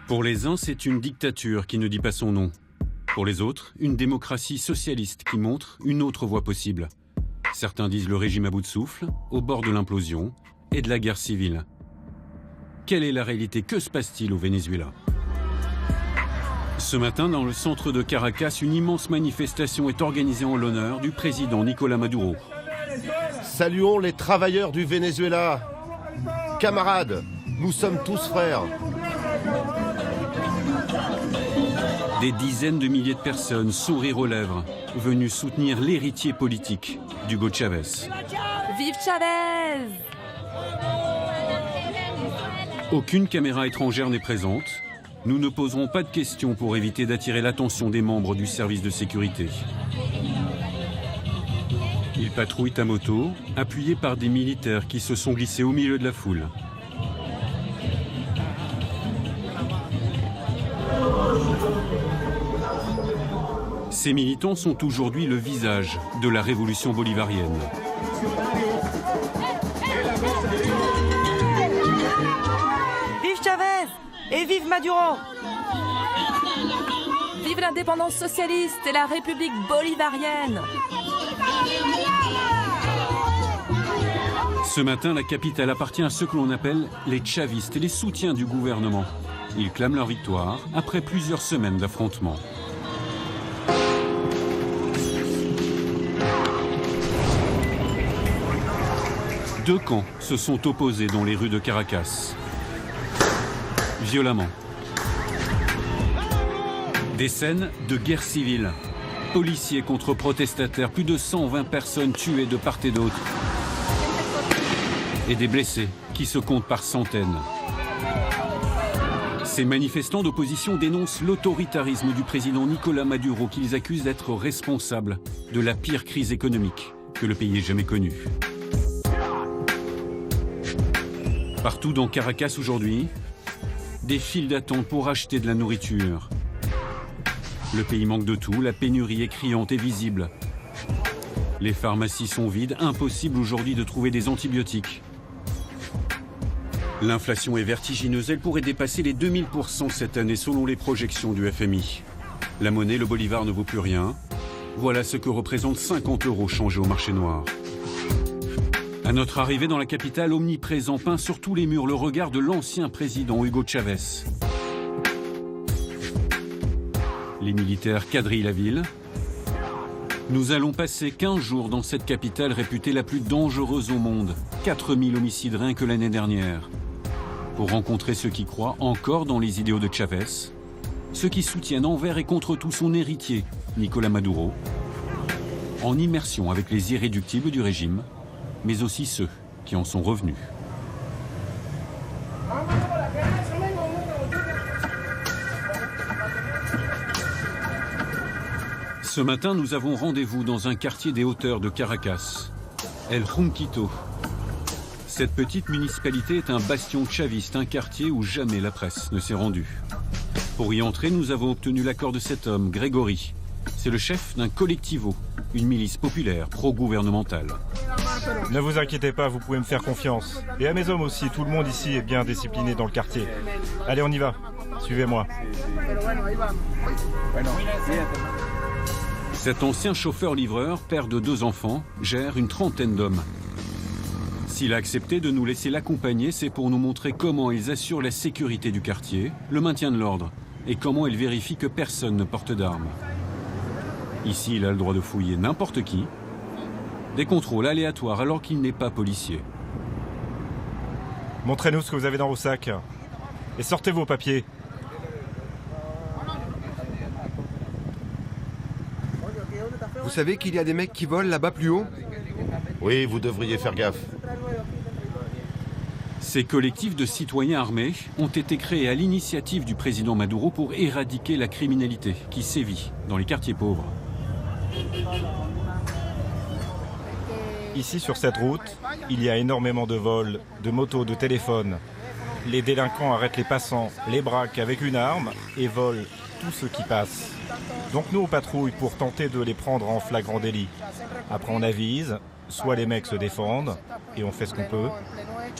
Pour les uns, c'est une dictature qui ne dit pas son nom. Pour les autres, une démocratie socialiste qui montre une autre voie possible. Certains disent le régime à bout de souffle, au bord de l'implosion et de la guerre civile. Quelle est la réalité? Que se passe-t-il au Venezuela? Ce matin, dans le centre de Caracas, une immense manifestation est organisée en l'honneur du président Nicolás Maduro. Saluons les travailleurs du Venezuela. Camarades, nous sommes tous frères. Des dizaines de milliers de personnes, sourires aux lèvres, venues soutenir l'héritier politique d'Hugo Chávez. Vive Chavez! Aucune caméra étrangère n'est présente. Nous ne poserons pas de questions pour éviter d'attirer l'attention des membres du service de sécurité. Ils patrouillent à moto, appuyés par des militaires qui se sont glissés au milieu de la foule. Ces militants sont aujourd'hui le visage de la révolution bolivarienne. Vive Chavez! Et vive Maduro! Vive l'indépendance socialiste et la République bolivarienne! Ce matin, la capitale appartient à ceux que l'on appelle les chavistes et les soutiens du gouvernement. Ils clament leur victoire après plusieurs semaines d'affrontements. Deux camps se sont opposés dans les rues de Caracas. Violemment. Des scènes de guerre civile. Policiers contre protestataires, plus de 120 personnes tuées de part et d'autre. Et des blessés qui se comptent par centaines. Ces manifestants d'opposition dénoncent l'autoritarisme du président Nicolás Maduro qu'ils accusent d'être responsable de la pire crise économique que le pays ait jamais connue. Partout dans Caracas aujourd'hui, des files d'attente pour acheter de la nourriture. Le pays manque de tout, la pénurie est criante et visible. Les pharmacies sont vides, impossible aujourd'hui de trouver des antibiotiques. L'inflation est vertigineuse, elle pourrait dépasser les 2000% cette année selon les projections du FMI. La monnaie, le bolivar ne vaut plus rien. Voilà ce que représentent 50 € changés au marché noir. À notre arrivée dans la capitale, omniprésent peint sur tous les murs le regard de l'ancien président Hugo Chávez. Les militaires quadrillent la ville. Nous allons passer 15 jours dans cette capitale réputée la plus dangereuse au monde. 4000 homicides rien que l'année dernière. Pour rencontrer ceux qui croient encore dans les idéaux de Chávez, ceux qui soutiennent envers et contre tout son héritier, Nicolás Maduro, en immersion avec les irréductibles du régime, mais aussi ceux qui en sont revenus. Ce matin, nous avons rendez-vous dans un quartier des hauteurs de Caracas, El Junquito. Cette petite municipalité est un bastion chaviste, un quartier où jamais la presse ne s'est rendue. Pour y entrer, nous avons obtenu l'accord de cet homme, Grégory. C'est le chef d'un collectivo, une milice populaire pro-gouvernementale. Ne vous inquiétez pas, vous pouvez me faire confiance. Et à mes hommes aussi, tout le monde ici est bien discipliné dans le quartier. Allez, on y va. Suivez-moi. Cet ancien chauffeur-livreur, père de 2 enfants, gère une trentaine d'hommes. S'il a accepté de nous laisser l'accompagner, c'est pour nous montrer comment ils assurent la sécurité du quartier, le maintien de l'ordre, et comment ils vérifient que personne ne porte d'armes. Ici, il a le droit de fouiller n'importe qui. Des contrôles aléatoires alors qu'il n'est pas policier. Montrez-nous ce que vous avez dans vos sacs. Et sortez vos papiers. Vous savez qu'il y a des mecs qui volent là-bas plus haut? Oui, vous devriez faire gaffe. Ces collectifs de citoyens armés ont été créés à l'initiative du président Maduro pour éradiquer la criminalité qui sévit dans les quartiers pauvres. Ici, sur cette route, il y a énormément de vols, de motos, de téléphones. Les délinquants arrêtent les passants, les braquent avec une arme et volent tout ce qui passe. Donc nous on patrouille pour tenter de les prendre en flagrant délit. Après on avise, soit les mecs se défendent et on fait ce qu'on peut,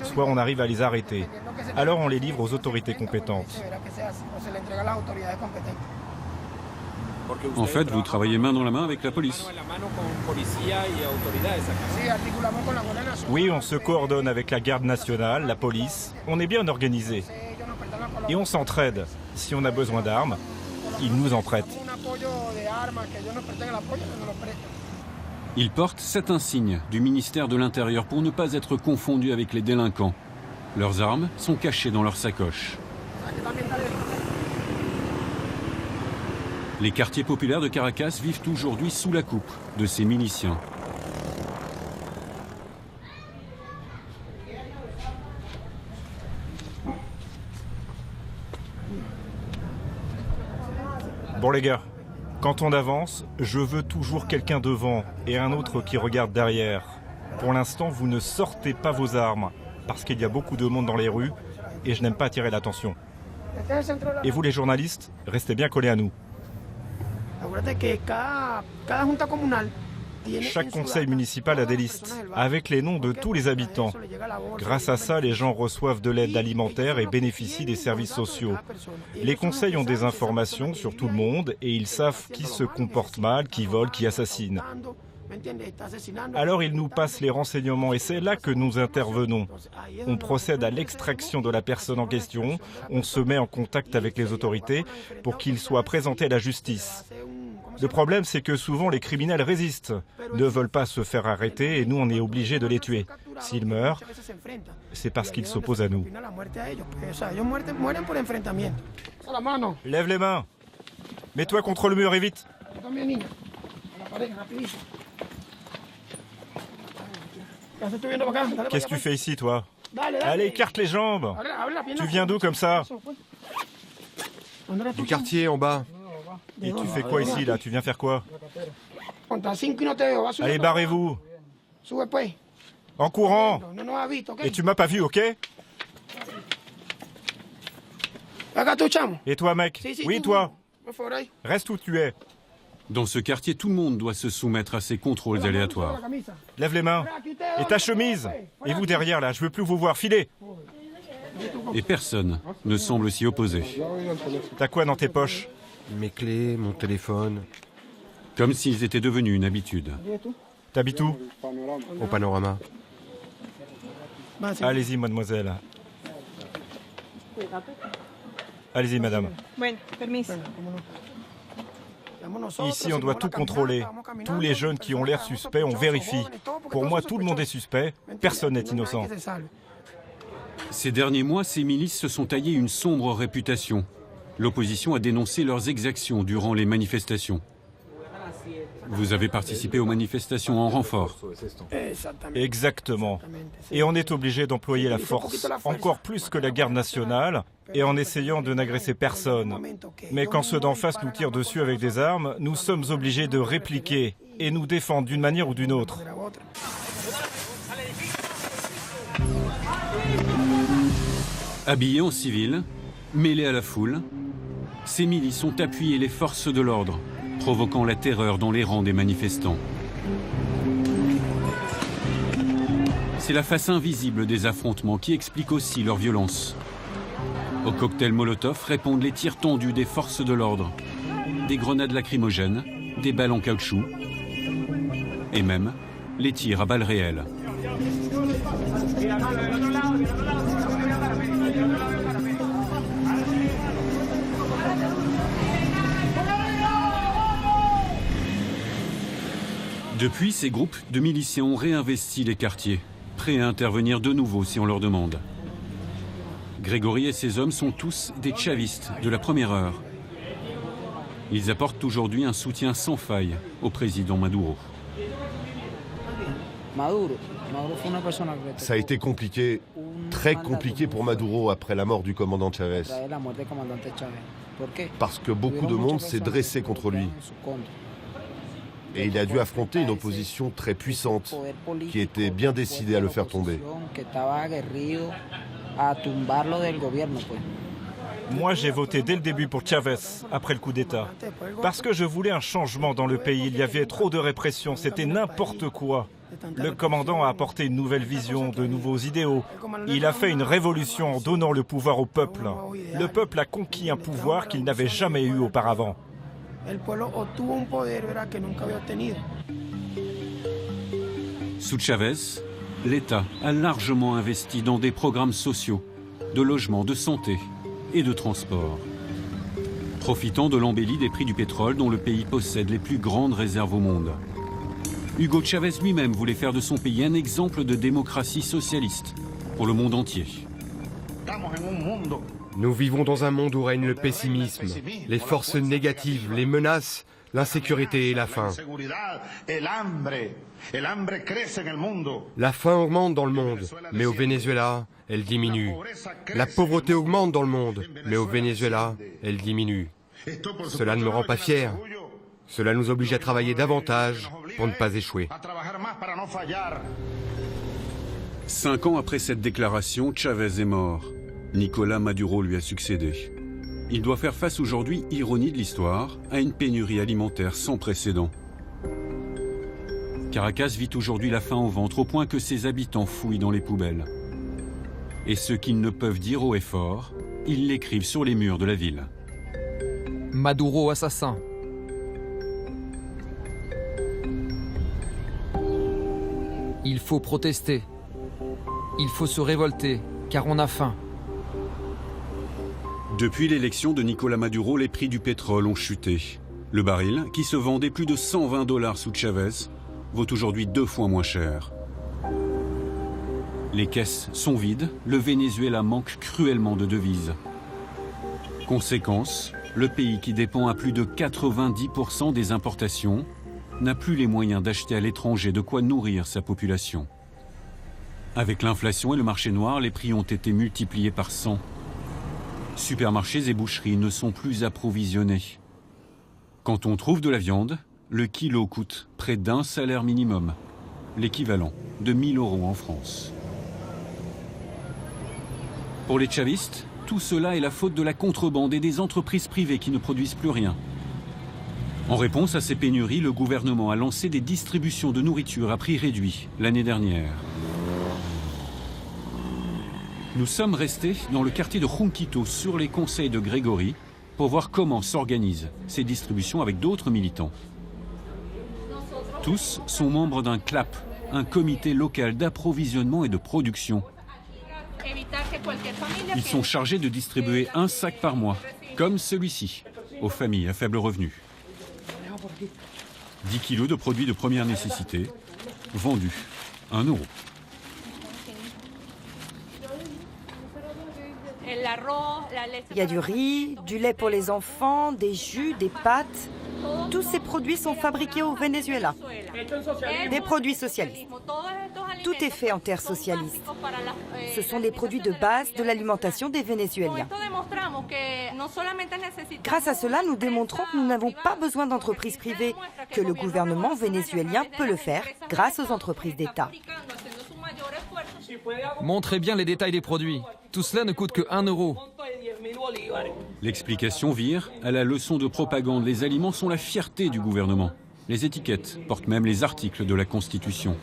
soit on arrive à les arrêter. Alors on les livre aux autorités compétentes. En fait, vous travaillez main dans la main avec la police. Oui, on se coordonne avec la garde nationale, la police. On est bien organisé. Et on s'entraide. Si on a besoin d'armes, ils nous en prêtent. Ils portent cet insigne du ministère de l'Intérieur pour ne pas être confondus avec les délinquants. Leurs armes sont cachées dans leurs sacoches. Les quartiers populaires de Caracas vivent aujourd'hui sous la coupe de ces miliciens. Bon les gars, quand on avance, je veux toujours quelqu'un devant et un autre qui regarde derrière. Pour l'instant, vous ne sortez pas vos armes, parce qu'il y a beaucoup de monde dans les rues et je n'aime pas attirer l'attention. Et vous les journalistes, restez bien collés à nous. Chaque conseil municipal a des listes, avec les noms de tous les habitants. Grâce à ça, les gens reçoivent de l'aide alimentaire et bénéficient des services sociaux. Les conseils ont des informations sur tout le monde et ils savent qui se comporte mal, qui vole, qui assassine. Alors ils nous passent les renseignements et c'est là que nous intervenons. On procède à l'extraction de la personne en question, on se met en contact avec les autorités pour qu'ils soient présentés à la justice. Le problème, c'est que souvent les criminels résistent, ne veulent pas se faire arrêter et nous, on est obligés de les tuer. S'ils meurent, c'est parce qu'ils s'opposent à nous. Lève les mains. Mets-toi contre le mur et vite. Qu'est-ce que tu fais ici, toi? Allez, écarte les jambes. Tu viens d'où comme ça? Du quartier en bas. Et tu fais quoi ici, là? Tu viens faire quoi? Allez, barrez-vous. En courant. Et tu m'as pas vu, ok? Et toi, mec? Oui, toi. Reste où tu es. Dans ce quartier, tout le monde doit se soumettre à ces contrôles aléatoires. Lève les mains. Et ta chemise. Et vous derrière, là, je veux plus vous voir. Filez. Et personne ne semble s'y opposer. T'as quoi dans tes poches? Mes clés, mon téléphone. Comme s'ils étaient devenus une habitude. T'habites où? Au panorama. Allez-y, mademoiselle. Allez-y, madame. Ici, on doit tout contrôler. Tous les jeunes qui ont l'air suspects, on vérifie. Pour moi, tout le monde est suspect. Personne n'est innocent. Ces derniers mois, ces milices se sont taillées une sombre réputation. L'opposition a dénoncé leurs exactions durant les manifestations. Vous avez participé aux manifestations en renfort. Exactement. Et on est obligé d'employer la force, encore plus que la garde nationale, et en essayant de n'agresser personne. Mais quand ceux d'en face nous tirent dessus avec des armes, nous sommes obligés de répliquer et nous défendre d'une manière ou d'une autre. Habillés en civil, mêlés à la foule, ces milices ont appuyé les forces de l'ordre, provoquant la terreur dans les rangs des manifestants. C'est la face invisible des affrontements qui explique aussi leur violence. Au cocktail Molotov répondent les tirs tendus des forces de l'ordre, des grenades lacrymogènes, des balles en caoutchouc et même les tirs à balles réelles. Depuis, ces groupes de miliciens ont réinvesti les quartiers, prêts à intervenir de nouveau si on leur demande. Grégory et ses hommes sont tous des chavistes de la première heure. Ils apportent aujourd'hui un soutien sans faille au président Maduro. Ça a été compliqué, très compliqué pour Maduro après la mort du commandant Chavez. Parce que beaucoup de monde s'est dressé contre lui. Et il a dû affronter une opposition très puissante, qui était bien décidée à le faire tomber. a tumbarlo del gobierno, pues. Moi, j'ai voté dès le début pour Chavez, après le coup d'État. Parce que je voulais un changement dans le pays. Il y avait trop de répression, c'était n'importe quoi. Le commandant a apporté une nouvelle vision, de nouveaux idéaux. Il a fait une révolution en donnant le pouvoir au peuple. Le peuple a conquis un pouvoir qu'il n'avait jamais eu auparavant. Sous Chavez, l'État a largement investi dans des programmes sociaux, de logement, de santé et de transport. Profitant de l'embellie des prix du pétrole dont le pays possède les plus grandes réserves au monde. Hugo Chavez lui-même voulait faire de son pays un exemple de démocratie socialiste pour le monde entier. Nous vivons dans un monde où règne le pessimisme, les forces négatives, les menaces, l'insécurité et la faim. La faim augmente dans le monde, mais au Venezuela, elle diminue. La pauvreté augmente dans le monde, mais au Venezuela, elle diminue. Cela ne me rend pas fier. Cela nous oblige à travailler davantage pour ne pas échouer. 5 ans après cette déclaration, Chavez est mort. Nicolás Maduro lui a succédé. Il doit faire face aujourd'hui, ironie de l'histoire, à une pénurie alimentaire sans précédent. Caracas vit aujourd'hui la faim au ventre au point que ses habitants fouillent dans les poubelles. Et ce qu'ils ne peuvent dire haut et fort, ils l'écrivent sur les murs de la ville. Maduro assassin. Il faut protester. Il faut se révolter, car on a faim. Depuis l'élection de Nicolás Maduro, les prix du pétrole ont chuté. Le baril, qui se vendait plus de 120 $ sous Chavez, vaut aujourd'hui 2 fois moins cher. Les caisses sont vides, le Venezuela manque cruellement de devises. Conséquence, le pays qui dépend à plus de 90% des importations n'a plus les moyens d'acheter à l'étranger de quoi nourrir sa population. Avec l'inflation et le marché noir, les prix ont été multipliés par 100. Supermarchés et boucheries ne sont plus approvisionnés. Quand on trouve de la viande, le kilo coûte près d'un salaire minimum, l'équivalent de 1 000 € en France. Pour les chavistes, tout cela est la faute de la contrebande et des entreprises privées qui ne produisent plus rien. En réponse à ces pénuries, le gouvernement a lancé des distributions de nourriture à prix réduit l'année dernière. Nous sommes restés dans le quartier de Junquito sur les conseils de Grégory pour voir comment s'organisent ces distributions avec d'autres militants. Tous sont membres d'un CLAP, un comité local d'approvisionnement et de production. Ils sont chargés de distribuer un sac par mois, comme celui-ci, aux familles à faible revenu. 10 kilos de produits de première nécessité, vendus 1 €. Il y a du riz, du lait pour les enfants, des jus, des pâtes. Tous ces produits sont fabriqués au Venezuela. Des produits socialistes. Tout est fait en terre socialiste. Ce sont des produits de base de l'alimentation des Vénézuéliens. Grâce à cela, nous démontrons que nous n'avons pas besoin d'entreprises privées, que le gouvernement vénézuélien peut le faire grâce aux entreprises d'État. Montrez bien les détails des produits. Tout cela ne coûte que 1 €. L'explication vire à la leçon de propagande. Les aliments sont la fierté du gouvernement. Les étiquettes portent même les articles de la Constitution.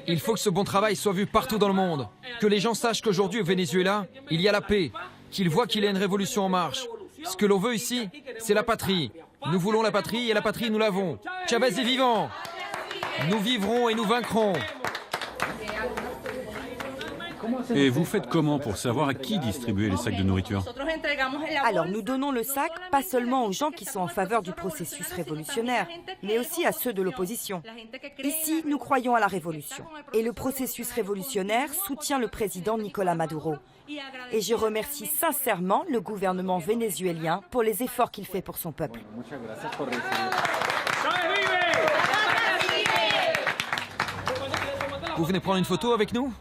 Il faut que ce bon travail soit vu partout dans le monde. Que les gens sachent qu'aujourd'hui au Venezuela, il y a la paix. Qu'ils voient qu'il y a une révolution en marche. Ce que l'on veut ici, c'est la patrie. Nous voulons la patrie et la patrie nous l'avons. Chavez est vivant. Nous vivrons et nous vaincrons. Et vous faites comment pour savoir à qui distribuer les sacs de nourriture? Alors nous donnons le sac pas seulement aux gens qui sont en faveur du processus révolutionnaire, mais aussi à ceux de l'opposition. Ici, nous croyons à la révolution. Et le processus révolutionnaire soutient le président Nicolás Maduro. Et je remercie sincèrement le gouvernement vénézuélien pour les efforts qu'il fait pour son peuple. Vous venez prendre une photo avec nous?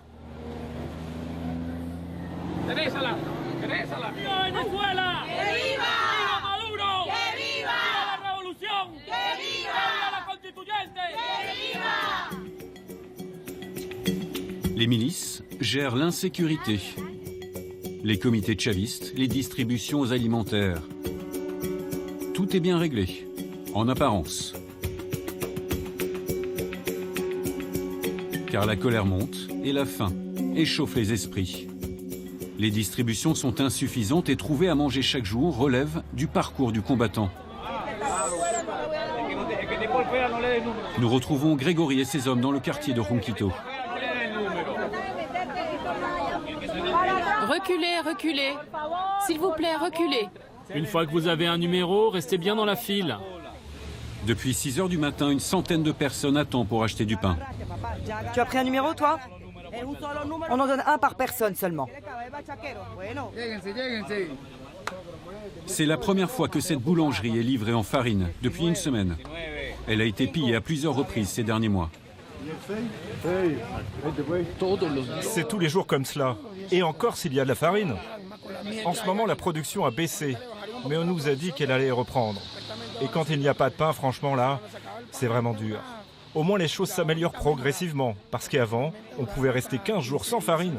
Venezuela, Venezuela, que viva, viva Maduro, que viva la revolución, que viva la constituyente, que viva. Les milices gèrent l'insécurité. Les comités chavistes, les distributions alimentaires. Tout est bien réglé, en apparence. Car la colère monte et la faim échauffe les esprits. Les distributions sont insuffisantes et trouver à manger chaque jour relève du parcours du combattant. Nous retrouvons Grégory et ses hommes dans le quartier de Ronquito. Reculez, reculez. S'il vous plaît, reculez. Une fois que vous avez un numéro, restez bien dans la file. Depuis 6 heures du matin, une centaine de personnes attendent pour acheter du pain. Tu as pris un numéro, toi? On en donne un par personne seulement. C'est la première fois que cette boulangerie est livrée en farine depuis une semaine. Elle a été pillée à plusieurs reprises ces derniers mois. C'est tous les jours comme cela. Et encore s'il y a de la farine. En ce moment, la production a baissé. Mais on nous a dit qu'elle allait reprendre. Et quand il n'y a pas de pain, franchement, là, c'est vraiment dur. Au moins, les choses s'améliorent progressivement. Parce qu'avant, on pouvait rester 15 jours sans farine.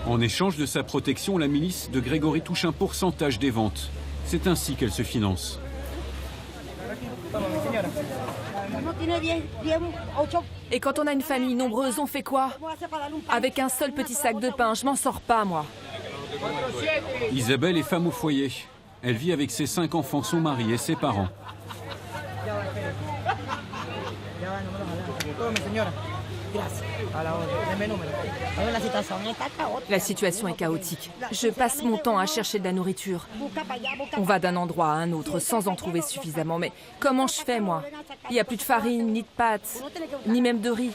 En échange de sa protection, la milice de Grégory touche un pourcentage des ventes. C'est ainsi qu'elle se finance. Et quand on a une famille nombreuse, on fait quoi? Avec un seul petit sac de pain, je m'en sors pas, moi. Isabelle est femme au foyer. Elle vit avec ses 5 enfants, son mari et ses parents. La situation est chaotique. Je passe mon temps à chercher de la nourriture. On va d'un endroit à un autre sans en trouver suffisamment. Mais comment je fais, moi? Il n'y a plus de farine, ni de pâtes, ni même de riz.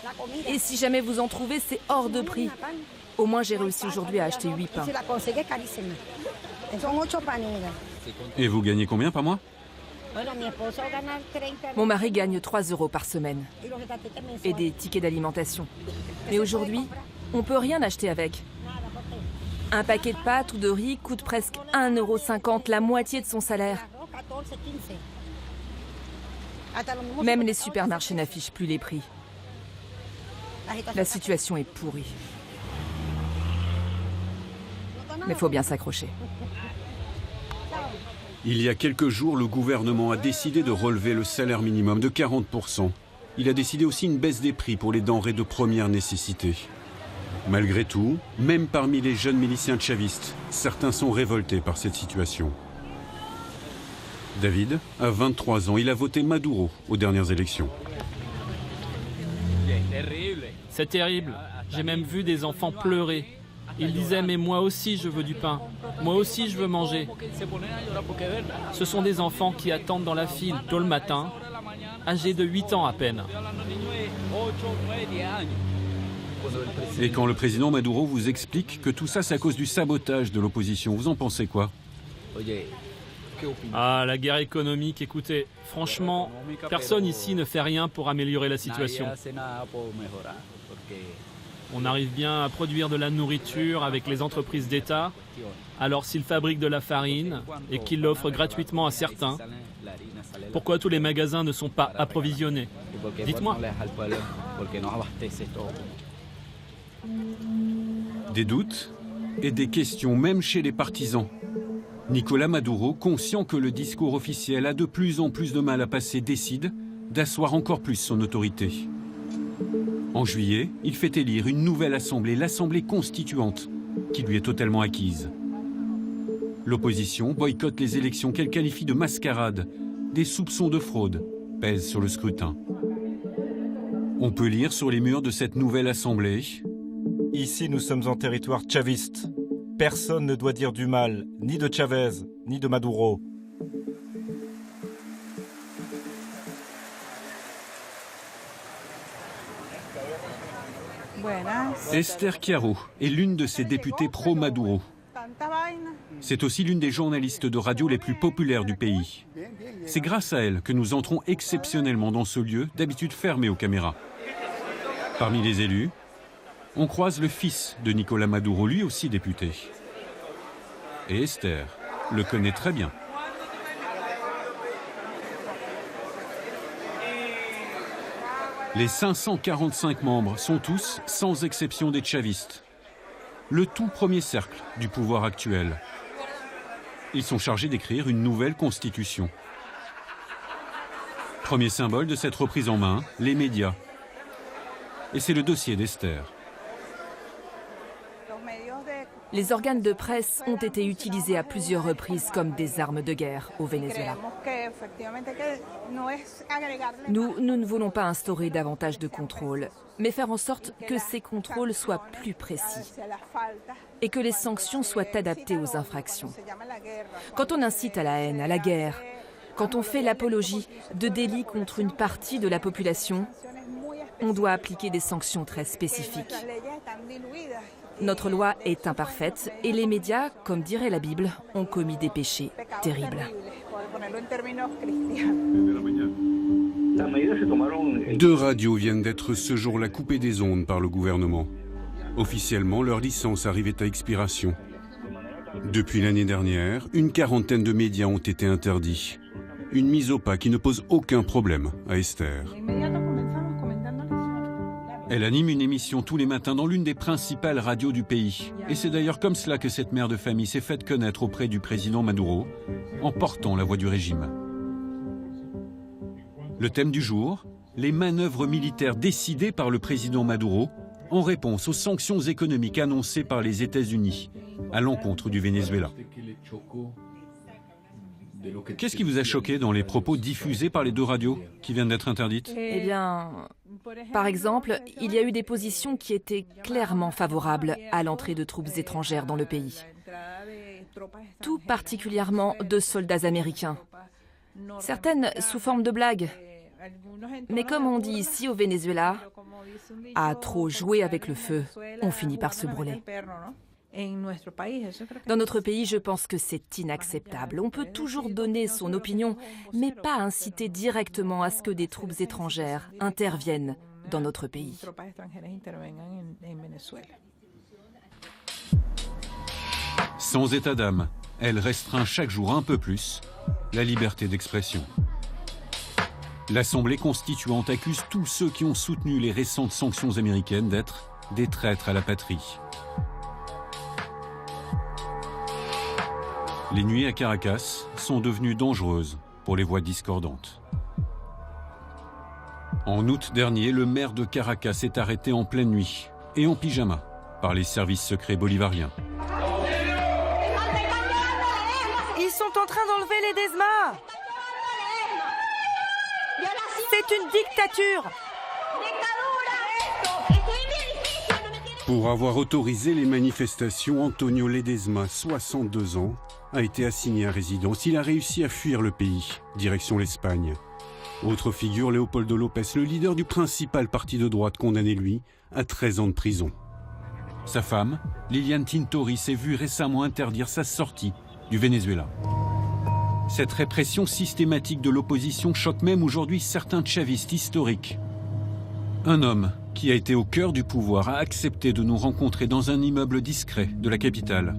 Et si jamais vous en trouvez, c'est hors de prix. Au moins, j'ai réussi aujourd'hui à acheter 8 pains. Et vous gagnez combien par mois? Mon mari gagne 3 € par semaine. Et des tickets d'alimentation. Mais aujourd'hui, on peut rien acheter avec. Un paquet de pâtes ou de riz coûte presque 1,50 €, la moitié de son salaire. Même les supermarchés n'affichent plus les prix. La situation est pourrie. Mais il faut bien s'accrocher. Il y a quelques jours, le gouvernement a décidé de relever le salaire minimum de 40%. Il a décidé aussi une baisse des prix pour les denrées de première nécessité. Malgré tout, même parmi les jeunes miliciens chavistes, certains sont révoltés par cette situation. David a 23 ans, il a voté Maduro aux dernières élections. C'est terrible. J'ai même vu des enfants pleurer. Ils disaient « mais moi aussi je veux du pain, moi aussi je veux manger ». Ce sont des enfants qui attendent dans la file tôt le matin, âgés de 8 ans à peine. Et quand le président Maduro vous explique que tout ça c'est à cause du sabotage de l'opposition, vous en pensez quoi? Ah, la guerre économique, écoutez, franchement, personne ici ne fait rien pour améliorer la situation. On arrive bien à produire de la nourriture avec les entreprises d'État. Alors s'ils fabriquent de la farine et qu'ils l'offrent gratuitement à certains, pourquoi tous les magasins ne sont pas approvisionnés? Dites-moi. Des doutes et des questions même chez les partisans. Nicolás Maduro, conscient que le discours officiel a de plus en plus de mal à passer, décide d'asseoir encore plus son autorité. En juillet, il fait élire une nouvelle assemblée, l'Assemblée constituante, qui lui est totalement acquise. L'opposition boycotte les élections qu'elle qualifie de mascarade. Des soupçons de fraude pèsent sur le scrutin. On peut lire sur les murs de cette nouvelle assemblée: Ici, nous sommes en territoire chaviste. Personne ne doit dire du mal, ni de Chavez, ni de Maduro. Esther Chiaro est l'une de ces députés pro-Maduro. C'est aussi l'une des journalistes de radio les plus populaires du pays. C'est grâce à elle que nous entrons exceptionnellement dans ce lieu, d'habitude fermé aux caméras. Parmi les élus, on croise le fils de Nicolás Maduro, lui aussi député. Et Esther le connaît très bien. Les 545 membres sont tous, sans exception, des chavistes. Le tout premier cercle du pouvoir actuel. Ils sont chargés d'écrire une nouvelle constitution. Premier symbole de cette reprise en main, les médias. Et c'est le dossier d'Esther. Les organes de presse ont été utilisés à plusieurs reprises comme des armes de guerre au Venezuela. Nous ne voulons pas instaurer davantage de contrôles, mais faire en sorte que ces contrôles soient plus précis et que les sanctions soient adaptées aux infractions. Quand on incite à la haine, à la guerre, quand on fait l'apologie de délits contre une partie de la population, on doit appliquer des sanctions très spécifiques. Notre loi est imparfaite et les médias, comme dirait la Bible, ont commis des péchés terribles. 2 radios viennent d'être ce jour-là coupées des ondes par le gouvernement. Officiellement, leur licence arrivait à expiration. Depuis l'année dernière, une quarantaine de médias ont été interdits. Une mise au pas qui ne pose aucun problème à Esther. Elle anime une émission tous les matins dans l'une des principales radios du pays. Et c'est d'ailleurs comme cela que cette mère de famille s'est faite connaître auprès du président Maduro, en portant la voix du régime. Le thème du jour, les manœuvres militaires décidées par le président Maduro en réponse aux sanctions économiques annoncées par les États-Unis à l'encontre du Venezuela. Qu'est-ce qui vous a choqué dans les propos diffusés par les 2 radios qui viennent d'être interdites? Eh bien, par exemple, il y a eu des positions qui étaient clairement favorables à l'entrée de troupes étrangères dans le pays. Tout particulièrement de soldats américains. Certaines sous forme de blagues. Mais comme on dit ici au Venezuela, à trop jouer avec le feu, on finit par se brûler. Dans notre pays, je pense que c'est inacceptable. On peut toujours donner son opinion, mais pas inciter directement à ce que des troupes étrangères interviennent dans notre pays. Sans état d'âme, elle restreint chaque jour un peu plus la liberté d'expression. L'Assemblée constituante accuse tous ceux qui ont soutenu les récentes sanctions américaines d'être des traîtres à la patrie. Les nuits à Caracas sont devenues dangereuses pour les voix discordantes. En août dernier, le maire de Caracas est arrêté en pleine nuit et en pyjama par les services secrets bolivariens. Ils sont en train d'enlever Ledesma. C'est une dictature. Pour avoir autorisé les manifestations, Antonio Ledesma, 62 ans, a été assigné à résidence. Il a réussi à fuir le pays, direction l'Espagne. Autre figure, Leopoldo López, le leader du principal parti de droite, condamné lui à 13 ans de prison. Sa femme, Lilian Tintori, s'est vue récemment interdire sa sortie du Venezuela. Cette répression systématique de l'opposition choque même aujourd'hui certains chavistes historiques. Un homme qui a été au cœur du pouvoir a accepté de nous rencontrer dans un immeuble discret de la capitale.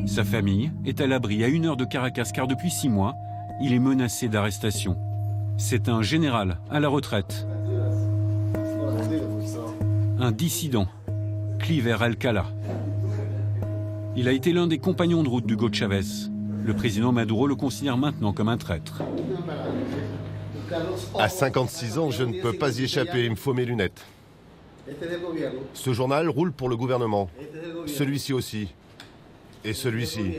Sa famille est à l'abri à 1 heure de Caracas car depuis 6 mois, il est menacé d'arrestation. C'est un général à la retraite. Un dissident, Cliver Alcala. Il a été l'un des compagnons de route d'Hugo Chávez. Le président Maduro le considère maintenant comme un traître. À 56 ans, je ne peux pas y échapper, il me faut mes lunettes. Ce journal roule pour le gouvernement. Celui-ci aussi. Et celui-ci.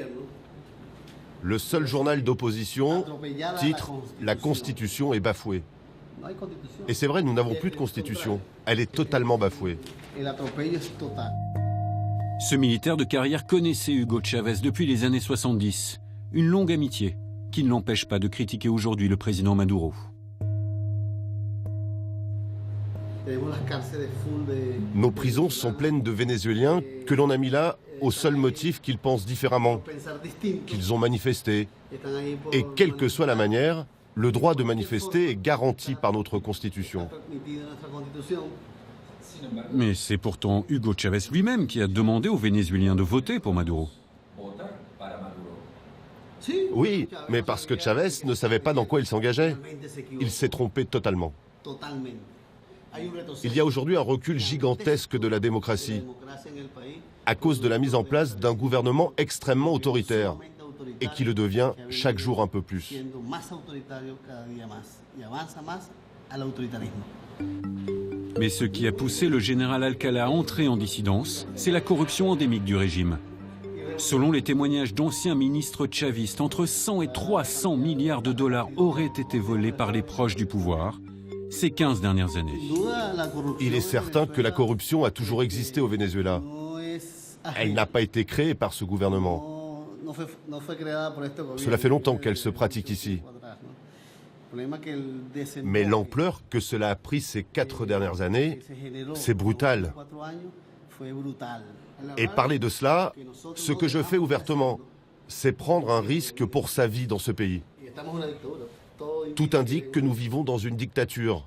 Le seul journal d'opposition, titre « La Constitution est bafouée ». Et c'est vrai, nous n'avons plus de Constitution. Elle est totalement bafouée. Ce militaire de carrière connaissait Hugo Chávez depuis les années 70. Une longue amitié qui ne l'empêche pas de critiquer aujourd'hui le président Maduro. Nos prisons sont pleines de Vénézuéliens que l'on a mis là au seul motif qu'ils pensent différemment, qu'ils ont manifesté. Et quelle que soit la manière, le droit de manifester est garanti par notre Constitution. Mais c'est pourtant Hugo Chávez lui-même qui a demandé aux Vénézuéliens de voter pour Maduro. Oui, mais parce que Chávez ne savait pas dans quoi il s'engageait. Il s'est trompé totalement. Il y a aujourd'hui un recul gigantesque de la démocratie à cause de la mise en place d'un gouvernement extrêmement autoritaire et qui le devient chaque jour un peu plus. Mais ce qui a poussé le général Alcalá à entrer en dissidence, c'est la corruption endémique du régime. Selon les témoignages d'anciens ministres chavistes, entre 100 et 300 milliards de dollars auraient été volés par les proches du pouvoir ces 15 dernières années. Il est certain que la corruption a toujours existé au Venezuela. Elle n'a pas été créée par ce gouvernement. Cela fait longtemps qu'elle se pratique ici. Mais l'ampleur que cela a pris ces 4 dernières années, c'est brutal. Et parler de cela, ce que je fais ouvertement, c'est prendre un risque pour sa vie dans ce pays. Tout indique que nous vivons dans une dictature.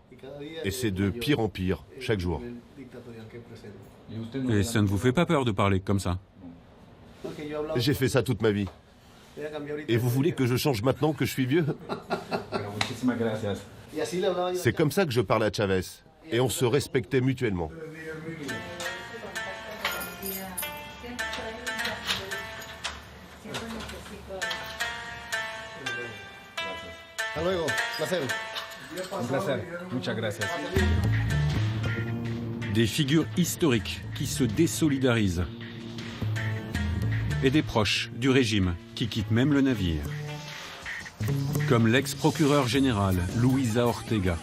Et c'est de pire en pire, chaque jour. Et ça ne vous fait pas peur de parler comme ça? J'ai fait ça toute ma vie. Et vous voulez que je change maintenant que je suis vieux? C'est comme ça que je parle à Chavez. Et on se respectait mutuellement. Des figures historiques qui se désolidarisent. Et des proches du régime qui quittent même le navire. Comme l'ex-procureur général Luisa Ortega,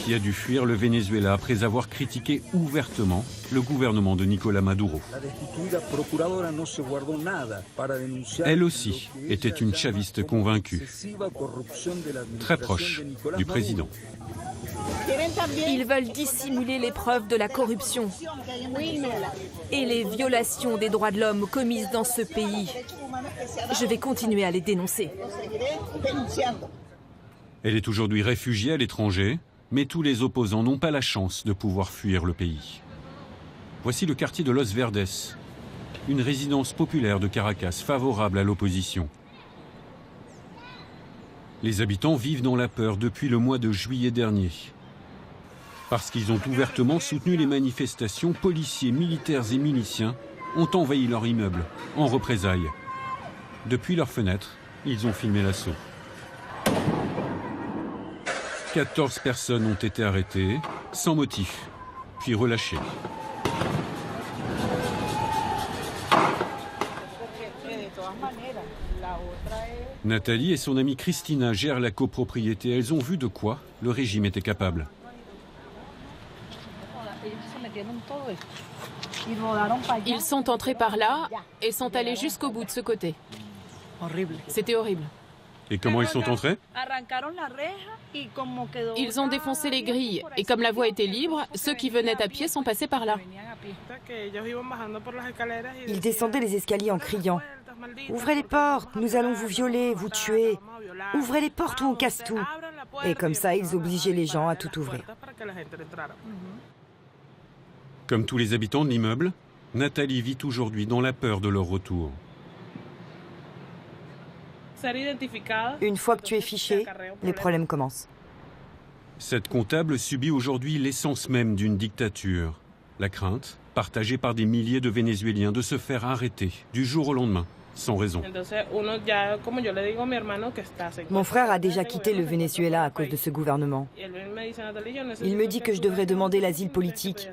qui a dû fuir le Venezuela après avoir critiqué ouvertement le gouvernement de Nicolás Maduro. Elle aussi était une chaviste convaincue, très proche du président. Ils veulent dissimuler les preuves de la corruption et les violations des droits de l'homme commises dans ce pays. Je vais continuer à les dénoncer. Elle est aujourd'hui réfugiée à l'étranger, mais tous les opposants n'ont pas la chance de pouvoir fuir le pays. Voici le quartier de Los Verdes, une résidence populaire de Caracas favorable à l'opposition. Les habitants vivent dans la peur depuis le mois de juillet dernier. Parce qu'ils ont ouvertement soutenu les manifestations, policiers, militaires et miliciens ont envahi leur immeuble en représailles. Depuis leurs fenêtres, ils ont filmé l'assaut. 14 personnes ont été arrêtées, sans motif, puis relâchées. Nathalie et son amie Christina gèrent la copropriété. Elles ont vu de quoi le régime était capable. Ils sont entrés par là et sont allés jusqu'au bout de ce côté. C'était horrible. Et comment ils sont entrés? Ils ont défoncé les grilles et comme la voie était libre, ceux qui venaient à pied sont passés par là. Ils descendaient les escaliers en criant « Ouvrez les portes, nous allons vous violer, vous tuer. Ouvrez les portes ou on casse tout. » Et comme ça, ils obligeaient les gens à tout ouvrir. Comme tous les habitants de l'immeuble, Nathalie vit aujourd'hui dans la peur de leur retour. Une fois que tu es fiché, les problèmes commencent. Cette comptable subit aujourd'hui l'essence même d'une dictature. La crainte, partagée par des milliers de Vénézuéliens, de se faire arrêter du jour au lendemain, sans raison. Mon frère a déjà quitté le Venezuela à cause de ce gouvernement. Il me dit que je devrais demander l'asile politique.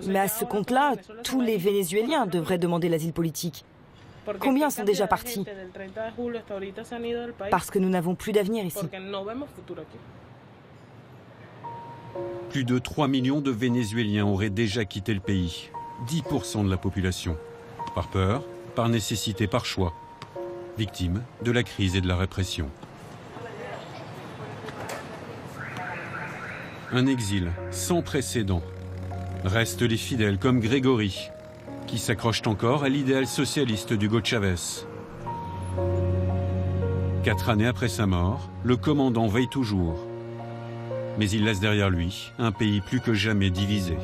Mais à ce compte-là, tous les Vénézuéliens devraient demander l'asile politique. Combien sont déjà partis? Parce que nous n'avons plus d'avenir ici. Plus de 3 millions de Vénézuéliens auraient déjà quitté le pays. 10% de la population. Par peur, par nécessité, par choix. Victimes de la crise et de la répression. Un exil sans précédent. Restent les fidèles comme Grégory, qui s'accrochent encore à l'idéal socialiste d'Hugo Chavez. 4 années après sa mort, le commandant veille toujours. Mais il laisse derrière lui un pays plus que jamais divisé.